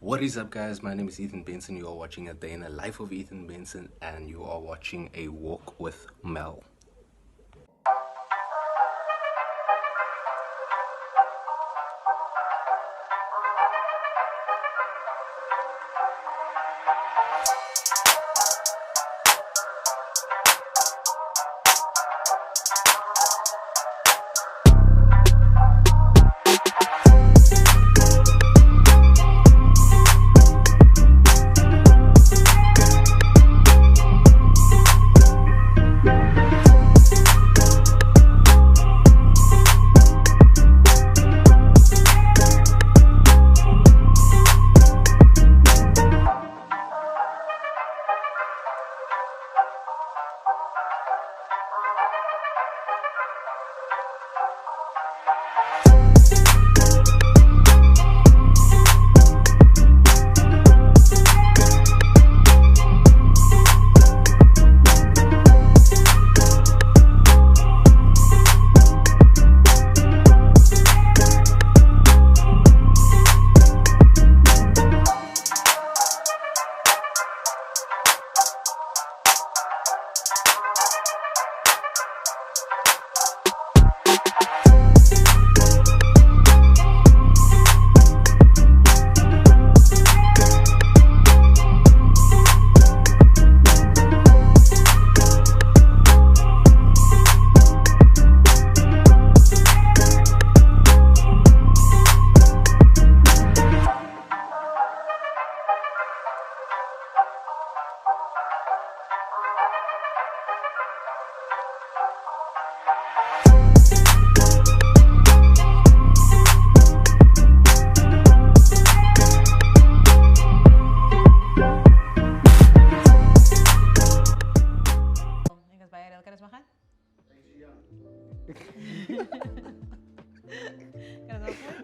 What is up, guys? My name is Ethan Benson. You are watching A Day in the Life of Ethan Benson, and you are watching A Walk with Mel.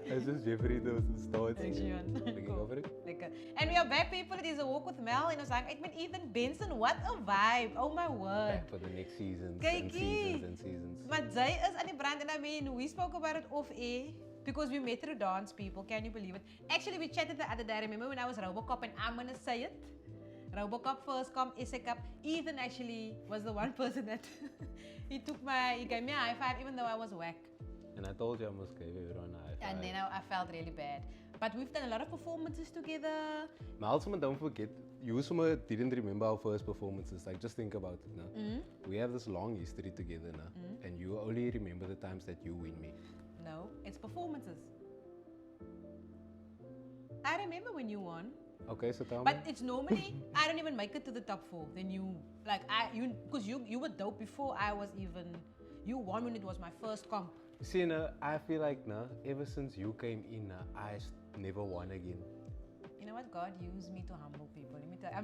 It's just Jeffrey those starts. Looking over it. Lekker. And we are back, people. It is A Walk with Mel. En ons hang uit met Ethan Benson. What a vibe. Oh my word. Back for the next seasons and Kykie. seasons and seasons. Maar zij is aan die brand. And I mean, we spoke about it off air. Because we met through dance, people. Can you believe it? Actually, we chatted the other day. I remember when I was Robocop, and I'm going to say it. Robocop first come, Cup. Ethan actually was the one person that he gave me a high five even though I was whack. And I told you I must give everyone a high five. And then I felt really bad. But we've done a lot of performances together. But also, don't forget, you also didn't remember our first performances. Like, just think about it now. We have this long history together now. And you only remember the times that you win me. No, it's performances. I remember when you won. Okay, so tell me. But it's normally, I don't even make it to the top 4. Then because you were dope before I was even, you won when it was my first comp. See, I feel like, ever since you came in, I never won again. You know what? God used me to humble people. Let me tell you.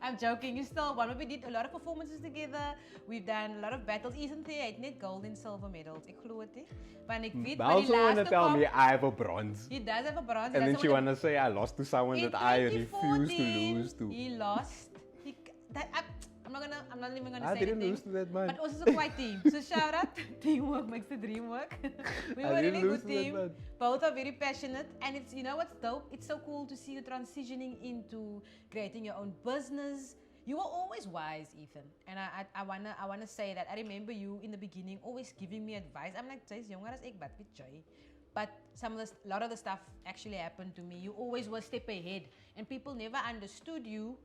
I'm joking. You still won. We did a lot of performances together. We've done a lot of battles. Isn't there? It net gold and silver medals. I glo het nie. Want ek weet But also want to tell me I have a bronze. He does have a bronze. And then she want to say I lost to someone that I refuse to lose to. He lost. I'm not even gonna I say didn't anything. lose to that man. But also a quite team. So shout out. Teamwork makes the dream work. We were a really good team. Both are very passionate, and it's, you know what's dope? It's so cool to see you transitioning into creating your own business. You were always wise, Ethan, and I wanna say that I remember you in the beginning always giving me advice. I'm like, jy's jonger as ek, but with joy. But a lot of the stuff actually happened to me. You always were a step ahead, and people never understood you.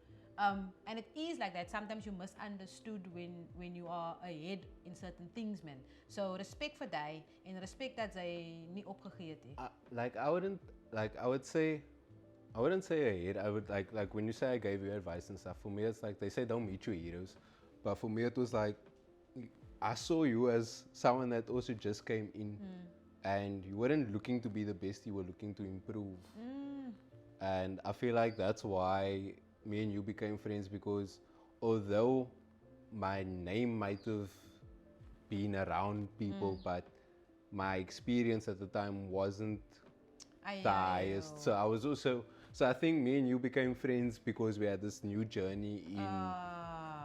And it is like that. Sometimes you misunderstood when you are ahead in certain things, man. So respect for that, and respect that they nie opgegee het nie. I wouldn't say ahead. I would like when you say I gave you advice and stuff. For me, it's like they say don't meet your heroes, but for me it was like I saw you as someone that also just came in, and you weren't looking to be the best. You were looking to improve, and I feel like that's why me and you became friends, because although my name might have been around people, but my experience at the time wasn't the highest. So I was also, so I think me and you became friends because we had this new journey in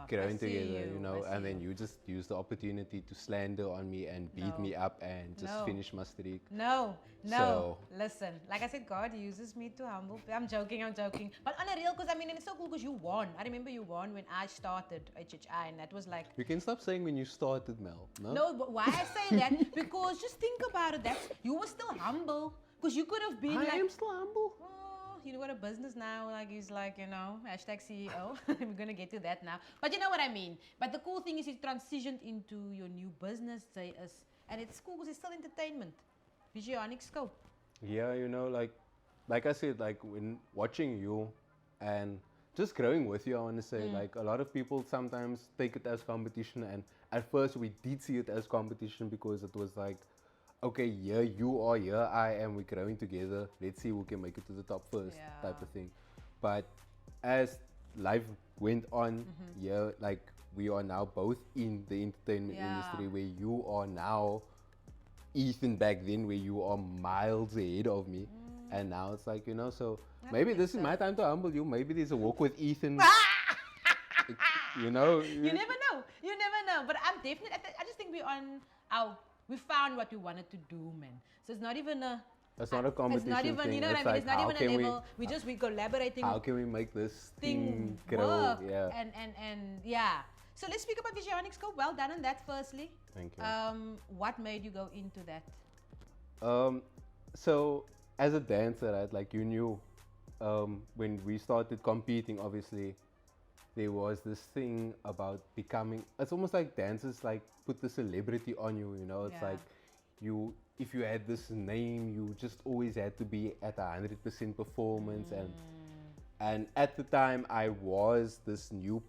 growing see together, you, you know, I and see then you. you just use the opportunity to slander on me and beat No. me up and just No. finish my streak. No, no. So- Listen, like I said, God uses me to humble. I'm joking, I'm joking. But on a real, because I mean, and it's so cool because you won. I remember you won when I started HHI, and that was like. You can stop saying when you started, Mel. No? No, but why I say that? Because just think about it. That's you were still humble. Because you could have been I like. am still humble. Oh, you got a business now, like he's like, you know, hashtag CEO. We're gonna get to that now. But you know what I mean. But the cool thing is you transitioned into your new business, and it's cool because it's still entertainment. Visiononic Scope. Yeah, you know, like I said, like when watching you and just growing with you, I want to say, like a lot of people sometimes take it as competition, and at first we did see it as competition because it was like, okay, here you are, here I am, we're growing together. Let's see who can make it to the top first, type Yeah. of thing. But as life went on, yeah, like we are now both in the entertainment Yeah. industry, where you are now Ethan back then, where you are miles ahead of me, and now it's like, you know, so I maybe think this is so. my time to humble you. Maybe there's a walk with Ethan. You know, You never know. You never know. But I'm definitely. I just think we're on our. We found what we wanted to do, man. So it's not even a. It's not a It's competition not even. thing. You know what I It's mean? like, It's not how even can a we- level. We collaborating. How can we make this thing thing grow? work. Yeah. And yeah. So let's speak about Visiononic Scope. Well done on that. Firstly. Thank you. What made you go into that? So as a dancer, right, like you knew, when we started competing, obviously, there was this thing about becoming. It's almost like dancers like put the celebrity on you. You know, it's Yeah. like if you had this name, you just always had to be at 100% performance, and at the time I was this new.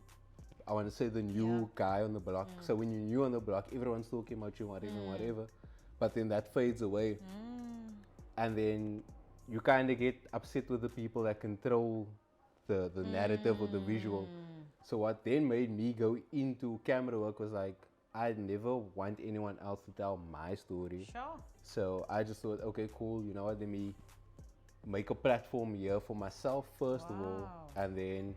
I want to say the new guy on the block. So when you're new on the block, everyone's talking about you, whatever. But then that fades away. And then you kind of get upset with the people that control the narrative or the visual. So what then made me go into camera work was like, I never want anyone else to tell my story. Sure. So I just thought, okay, cool, you know what, let me make a platform here for myself first of all, Wow. and then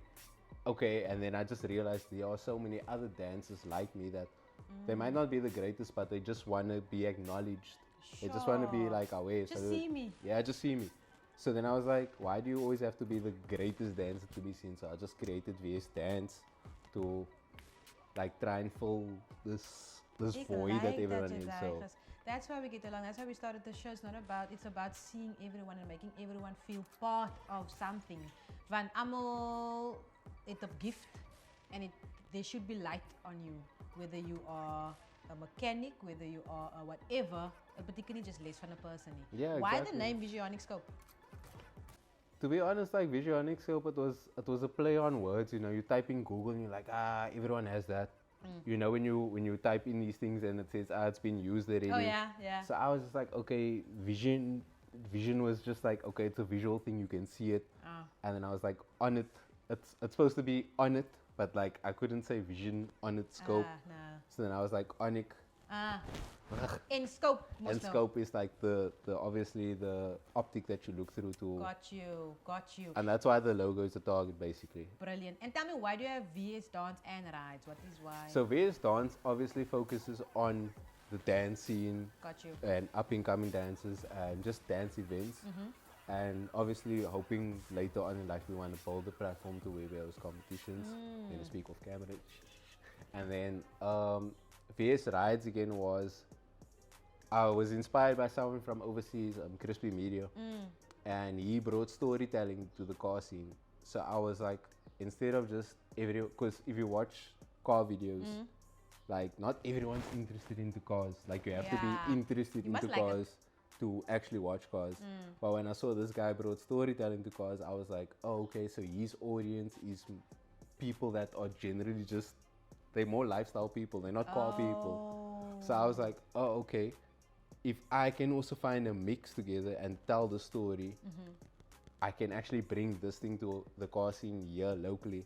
and then I just realized there are so many other dancers like me that they might not be the greatest, but they just want to be acknowledged. They just want to be Sure. like aware. Just see me. Yeah, just see me. So then I was like, why do you always have to be the greatest dancer to be seen? So I just created VS Dance to like try and fill this Ik void like that everyone jy is. sê, So 'cause that's why we get along. That's why we started the show. It's about seeing everyone and making everyone feel part of something. Van almal het 'n gift and there should be light on you. Whether you are a mechanic, whether you are a whatever, it beteken nie just les van 'n person nie. Yeah, Why the exactly. name Visiononic Scope? to be honest, like Visiononic Scope, it was a play on words. You know, you type in Google and you're like, everyone has that. You know, when you type in these things and it says, it's been used already. Oh yeah, yeah. So I was just like, okay, vision was just like, okay, it's a visual thing, you can see it. And then I was like, on it, it's supposed to be on it, but like I couldn't say vision on it scope. No. So then I was like, onic. In scope. And mos nou. scope is like the obviously the optic that you look through to, Got you. and that's why the logo is the target basically. Brilliant. And tell me, why do you have VS Dance and Rides? What is why? So VS Dance obviously focuses on the dance scene Got you. and up and coming dancers and just dance events. And obviously hoping later on in life we want to build the platform to where we host competitions. Then speak off camera. And then VS Rides again I was inspired by someone from overseas, Crispy Media, and he brought storytelling to the car scene. So I was like, instead of just because if you watch car videos, like not everyone's interested into cars. Like you have to Yeah. be interested You must into like it. cars to actually watch cars. But when I saw this guy brought storytelling to cars, I was like, oh, okay, so his audience is people that are generally just, they're more lifestyle people, they're not car people. So I was like, oh, okay, if I can also find a mix together and tell the story, I can actually bring this thing to the car scene here locally.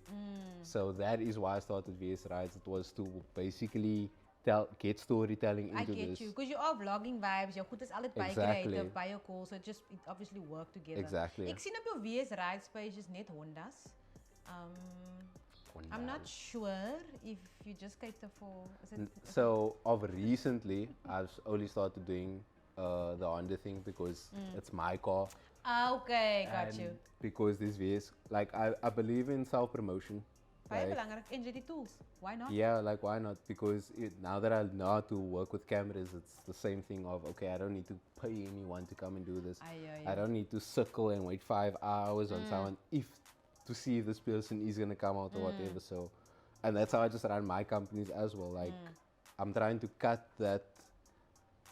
So that is why I started VS Rides. It was to basically get storytelling I into get this. you. Because you are vlogging vibes. Jou goed is altijd baie Exactly. creative, baie cool. So it obviously work together. Exactly. Ek sien op jou VS Rides page is net Hondas. for now. I'm not sure if you just cater for. Is it, So of recently, I've only started doing the Honda thing because it's my car. okay, got you. And because these ways, like I believe in self-promotion. Baie Like, belangrijk. En die tools. Why not? yeah, like why not? Because now that I know how to work with cameras, it's the same thing of, okay, I don't need to pay anyone to come and do this. I don't need to circle and wait 5 hours on someone to see if this person is gonna come out or whatever. So, and that's how I just run my companies as well. Like, I'm trying to cut that,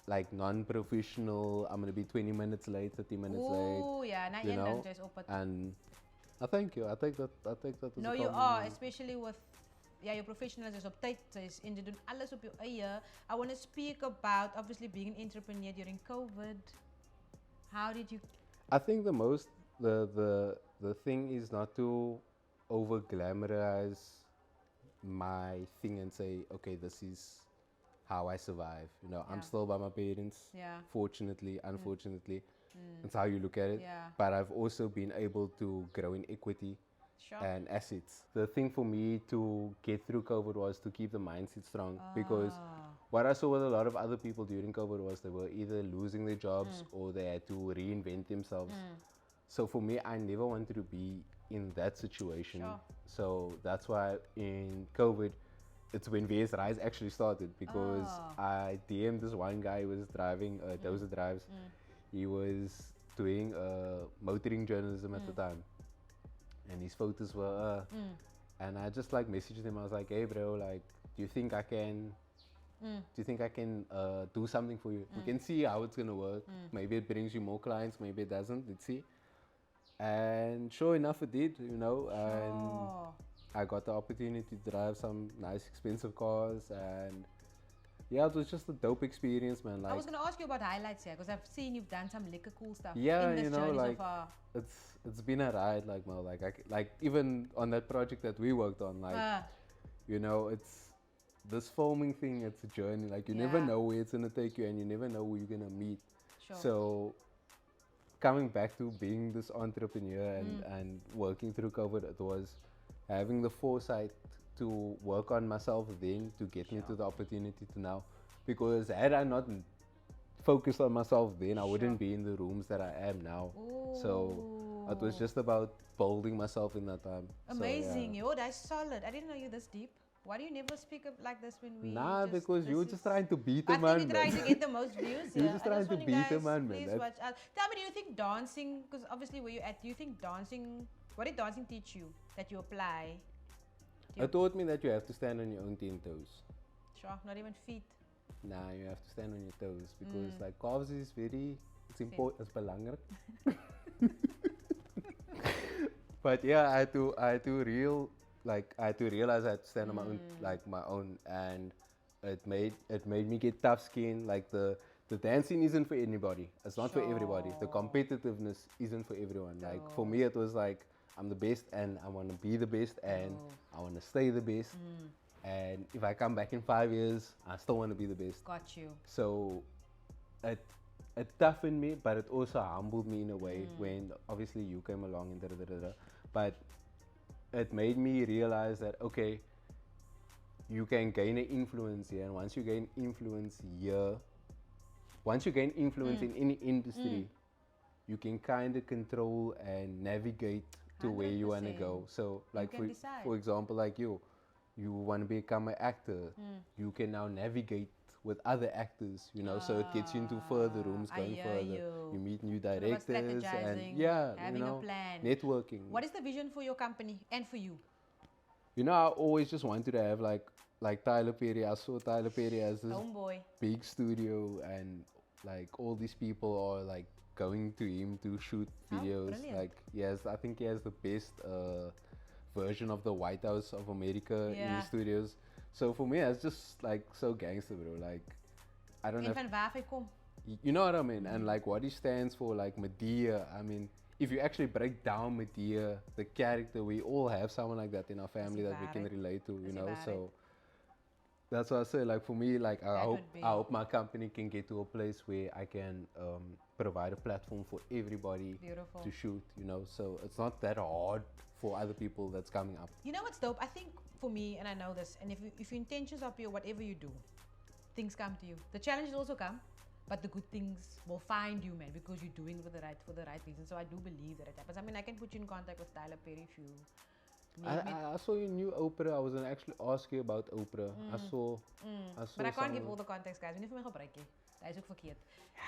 like, non-professional. I'm gonna be 20 minutes late, 30 minutes late. Oh, yeah. Na You een know, dan just op het. and I thank you. I take that. As No, a you are, compliment. especially with your professionals is op tyd is en jy doen alles op jou eie. I want to speak about obviously being an entrepreneur during COVID. How did you I think the thing is not to over glamorize my thing and say, okay, this is how I survive. You know, I'm Yeah. still by my parents. Yeah. Fortunately, unfortunately, that's how you look at it. Yeah. But I've also been able to grow in equity Sure. and assets. The thing for me to get through COVID was to keep the mindset strong because what I saw with a lot of other people during COVID was they were either losing their jobs or they had to reinvent themselves. So for me, I never wanted to be in that situation. Sure. So that's why in COVID, it's when VS Rise actually started because I DM'd this one guy who was driving Dozer Drives. He was doing motoring journalism at the time. And his photos were and I just like messaged him. I was like, hey bro, like, do you think I can do something for you? We can see how it's gonna work. Maybe it brings you more clients, maybe it doesn't. Let's see. And sure enough, it did, you know. And I got the opportunity to drive some nice, expensive cars, and yeah, it was just a dope experience, man. Like, I was going to ask you about highlights here because I've seen you've done some liquor cool stuff yeah, in this you know, journey like so far. it's been a ride, like, Mo. Like even on that project that we worked on, like, you know, it's this filming thing. It's a journey. Like, you never Yeah. know where it's gonna take you, and you never know who you're gonna meet. Sure. So coming back to being this entrepreneur and working through COVID, it was having the foresight to work on myself then to get me to the opportunity to now. Because had I not focused on myself then, I wouldn't be in the rooms that I am now. So it was just about building myself in that time. Amazing, yo, that's solid. I didn't know you this deep. Why do you never speak up like this when we? Nah, just, because you were this just is- trying to beat I the man, think you're trying man. to get the most views. You're Yeah. just I trying to want you beat the guys, man, man. Please That's- watch out. Tell me, do you think dancing? Because obviously, where you at? Do you think dancing? What did dancing teach you that you apply? It taught me that you have to stand on your own 10 toes. Sure, not even feet. Nah, you have to stand on your toes because like calves is very, it's important, it's belangrijk. But yeah, I had to realize I had to stand on my own, like my own, and it made me get tough skin. Like the dancing isn't for anybody. It's not for everybody. The competitiveness isn't for everyone. Like for me, it was like I'm the best, and I want to be the best, and I want to stay the best. And if I come back in 5 years, I still want to be the best. Got you. So it toughened me, but it also humbled me in a way when obviously you came along and da. But it made me realize that, okay, you can gain an influence here, and once you gain influence here, once you gain influence in any industry, you can kind of control and navigate to where you want to go. So like can decide. for example, like you want to become an actor, you can now navigate with other actors, you know, so it gets you into further rooms, I going hear further. You meet new Sort of directors and strategizing, yeah, having you a know, plan. networking. What is the vision for your company and for you? You know, I always just wanted to have like Tyler Perry. I saw Tyler Perry as this Homeboy. big studio, and like all these people are like going to him to shoot videos. brilliant. Like I think he has the best version of the White House of America in his studios. So for me, it's just like so gangster, bro. Like I don't En have, van waar hy kom. you know what I mean? And like what he stands for, like Medea. I mean, if you actually break down Medea, the character, we all have someone like that in our family that we can relate to, you know. So that's why I say, like for me, like I hope my company can get to a place where I can provide a platform for everybody to shoot, you know. So it's not that hard for other people that's coming up. You know what's dope? I think for me, and I know this, and if your intentions are pure, whatever you do, things come to you. The challenges also come, but the good things will find you, man, because you're doing it for the right reason. So I do believe that it happens. I mean, I can put you in contact with Tyler Perry if you need me. I saw your new Oprah. I was gonna actually ask you about Oprah. I saw. But I can't give all the context, guys. We need to make a break. That is ook verkeerd.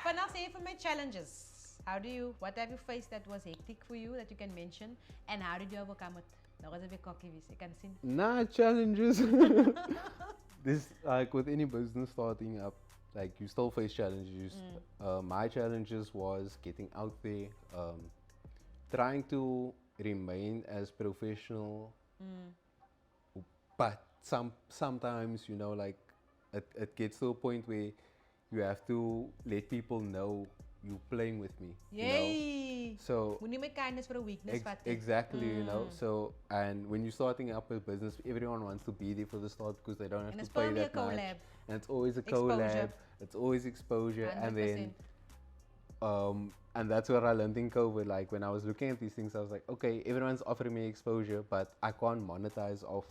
But now say for my challenges. What have you faced that was hectic for you that you can mention? And how did you overcome it? Nou was a bit cocky, I can see. Nah, challenges. This, like with any business starting up, like you still face challenges. My challenges was getting out there, trying to remain as professional, but sometimes, you know, like it gets to a point where you have to let people know you playing with me. Yay! You know? So when you make kindness for a weakness, exactly, you know. So, and when you're starting up a business, everyone wants to be there for the start because they don't have to pay that much. And it's always a collab. It's always exposure, 100%. And then and that's what I learned in COVID. Like when I was looking at these things, I was like, okay, everyone's offering me exposure, but I can't monetize off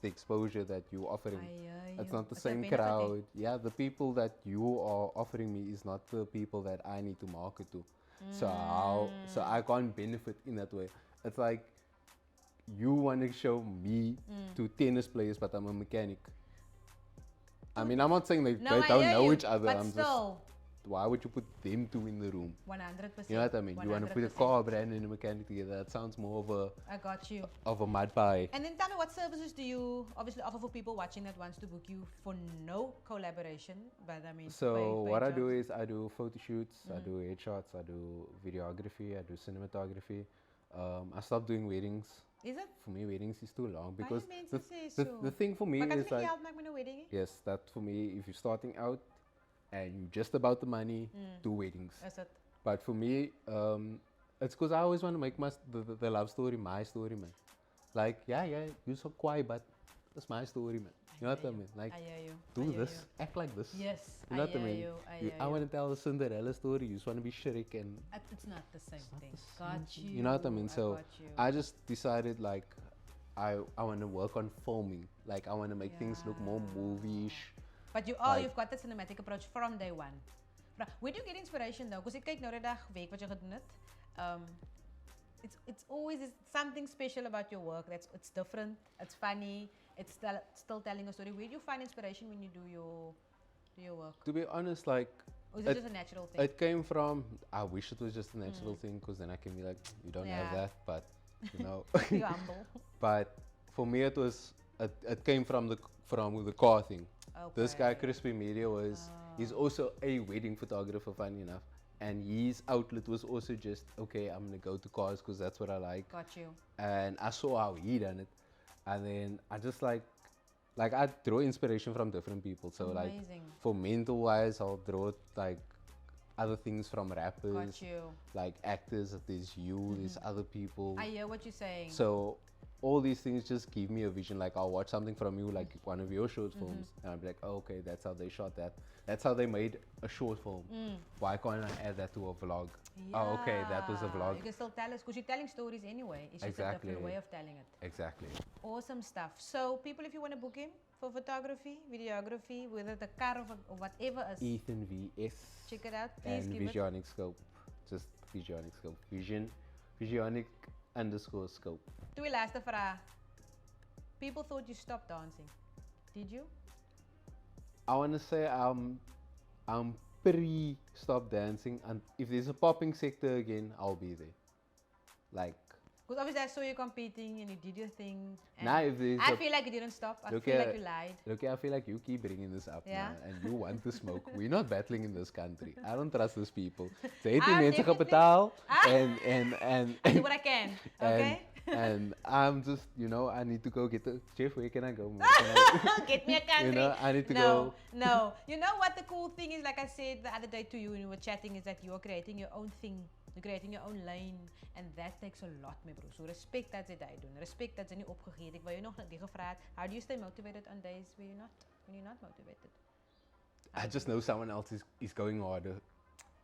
the exposure that you're offering. It's not the same crowd. Yeah, the people that you are offering me is not the people that I need to market to. So I can't benefit in that way. It's like you want to show me to tennis players, but I'm a mechanic. I mean, I'm not saying they don't know each other. I'm just, why would you put them two in the room? 100%. You know what I mean? 100%. You want to put a car brand and a mechanic together. That sounds more of a I got you. Of a mud pie. And then tell me, what services do you obviously offer for people watching that wants to book you for no collaboration? But I mean, so what I do is I do photo shoots, I do headshots, I do videography, I do cinematography. I stopped doing weddings. Is it? For me, weddings is too long because the thing for me is like, yes, that for me, if you're starting out and you're just about the money, do weddings. Is it? But for me, it's because I always want to make the love story my story, man. Like, yeah, you're so quiet, but that's my story, man. You know what I mean? Like, do this, act like this. Yes. You know what I mean? I want to tell the Cinderella story. You just want to be Shrek and... It's not the same thing. Got you. You know what I mean? So I just decided, like, I want to work on filming. Like, I want to make things look more movie-ish. But you've got the cinematic approach from day one. Where do you get inspiration though? Because ik kijk nou de dag week wat je gedoen hebt. It's always something special about your work. It's different. It's funny. It's still telling a story. Where do you find inspiration when you do your work? To be honest, like, or is it just a natural thing? It came from, I wish it was just a natural thing, because then I can be like, you don't have that, but you know. You're humble. But for me, it came from the car thing. Okay. This guy, Crispy Media, he's also a wedding photographer, funny enough. And his outlet was also just, okay, I'm going to go to cars because that's what I like. Got you. And I saw how he done it. And then I just like I draw inspiration from different people. So like for mental wise, I'll draw like other things from rappers. Got you. Like actors, there's you, there's other people. I hear what you're saying. So all these things just give me a vision. Like I'll watch something from you, like one of your short films, and I'll be like, oh, okay, that's how they shot that. That's how they made a short film. Why can't I add that to a vlog? Yeah. Oh, okay, that was a vlog. You can still tell us, because you're telling stories anyway. It's just a different way of telling it. Exactly. Awesome stuff. So people, if you want to book him for photography, videography, whether the car or whatever is. Ethan VS. Check it out. Please and give Visiononic Scope. Just Visiononic Scope. Visiononic_scope. Twee laaste vraag. People thought you stopped dancing. Did you? I want to say I'm pre-stop dancing, and if there's a popping sector again, I'll be there. Like, because obviously I saw you competing and you did your thing. I feel like you didn't stop. I feel like you lied. Look, I feel like you keep bringing this up now, and you want to smoke. We're not battling in this country. I don't trust those people. They hate mensen kapitaal and I do what I can. Okay. And I'm just, I need to go get the Jeff. Where can I go? Get me a country. I need to go. No. You know what the cool thing is? Like I said the other day to you when we were chatting, is that you are creating your own thing. You're creating your own lane. And that takes a lot, my bro. So respect dat ze dat doen. Respect dat ze niet opgegeven. Ik wil je nog die gevraagd. How do you stay motivated on days when you're not motivated? I just know someone else is going harder.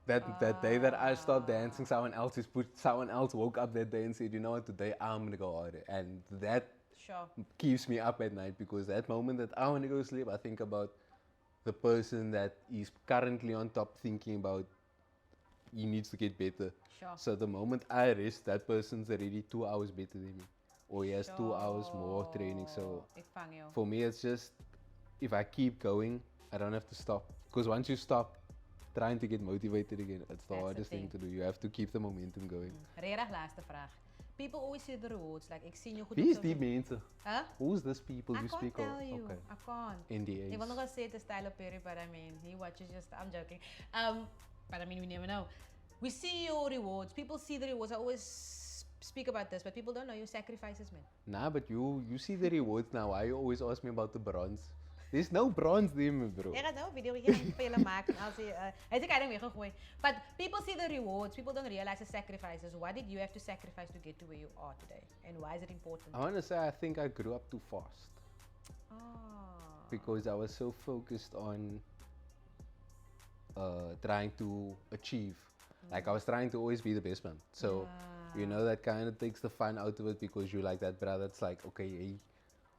That day that I stopped dancing, someone else woke up that day and said, you know what, today I'm gonna go harder, and that Sure. keeps me up at night, because that moment that I want to go sleep, I think about the person that is currently on top, thinking about he needs to get better. Sure. So the moment I rest, that person's already 2 hours better than me, or he has 2 hours more training. So Ik vang jou. for me, it's just, if I keep going, I don't have to stop. Because once you stop trying to get motivated again, it's the That's the hardest thing to do. You have to keep the momentum going. Regtig laatste vraag. People always see the rewards. Like, ik zie je goed Wie op is die social- mensen? Huh? Who's this people I you can't speak tell of? you. Okay. I can't. NDAs. Ik wil nog wel say the style of Perry, but I mean, he watches just, I'm joking. But I mean, we never know. We see your rewards. People see the rewards. I always speak about this, but people don't know your sacrifices, man. Nah, but you see the rewards now. Why you always ask me about the bronze? There's no bronze there, my bro. Ek gaan nou 'n video hier vir julle maak en as jy hy het ek hom weggegooi. But people see the rewards. People don't realize the sacrifices. What did you have to sacrifice to get to where you are today? And why is it important? I want to say I think I grew up too fast, Oh. because I was so focused on trying to achieve. Like I was trying to always be the best man. So you know that kind of takes the fun out of it, because you're like that brother. It's like, okay, hey,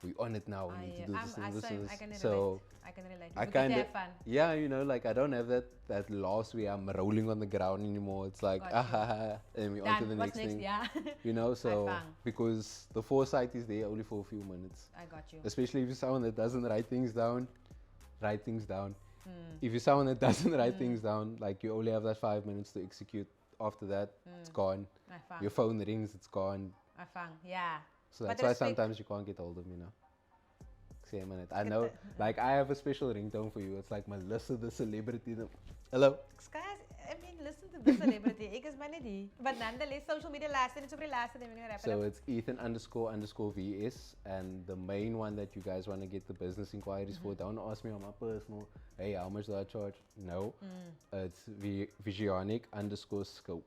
we on it now. We need to do this and this and I this. can relate. So I can relate. I Because kind they of, have fun. yeah, you know, like I don't have that loss where I'm rolling on the ground anymore. It's like, Got you. and we on to the Done. What's next thing. Yeah. You know, so bang. because the foresight is there only for a few minutes. I got you. Especially if you're someone that doesn't write things down. If you're someone that doesn't write things down, like you only have that 5 minutes to execute. After that, it's gone. I found. Your phone rings, it's gone. I found. Yeah. So But that's why respect- sometimes you can't get hold of me now. Say a minute. I know, like I have a special ringtone for you. It's like Melissa the celebrity. Hello. Guys, I mean, listen to the celebrity. Ek is maar net hier. But nonetheless, social media laaste, net so vir die laaste ding, wrap it So up. it's Ethan__VS, and the main one that you guys want to get the business inquiries for, don't ask me on my personal, hey, how much do I charge? No. It's Visiononic_Scope.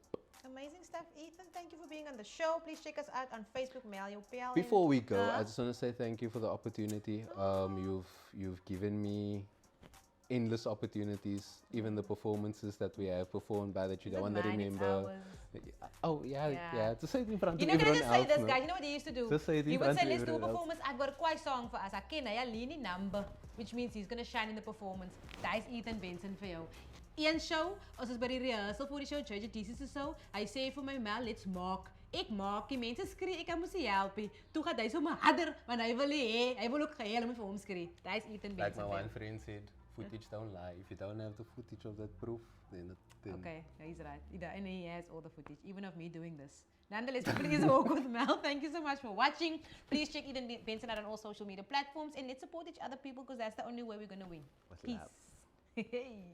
Amazing stuff, Ethan. Thank you for being on the show. Please check us out on Facebook, Mail Your Pal. Before we go, I just want to say thank you for the opportunity. You've given me endless opportunities, even the performances that we have performed by that you don't want to remember. Oh yeah. To say it in front You of know, can I everyone just say else. this, no? guys? You know what he used to do? Just say it in He would front say, of let's do a everyone else. performance. I've got a quiet song for us. I ken hy Lini number, which means he's going to shine in the performance. That's Ethan Benson for jou. Een show, ons is by die rehearsal vir die show, Church of Jesus is so. Hy sê vir my, Mel, let's maak. Ek maak, die mense skree, ek kan mos nie help nie. Toe gaan hy so my harder, want hy wil hê, hy wil ook geheel, hy moet vir hom skree. That's Ethan Like Benson. my vir one jou. friend said, footage don't lie. If you don't have the footage of that proof, then Okay, he's right. And he has all the footage, even of me doing this. Nonetheless, please walk with Mel. Thank you so much for watching. Please check Ethan Benson out on all social media platforms, and let's support each other, people, because that's the only way we're going to win. What's Peace. love? Hey.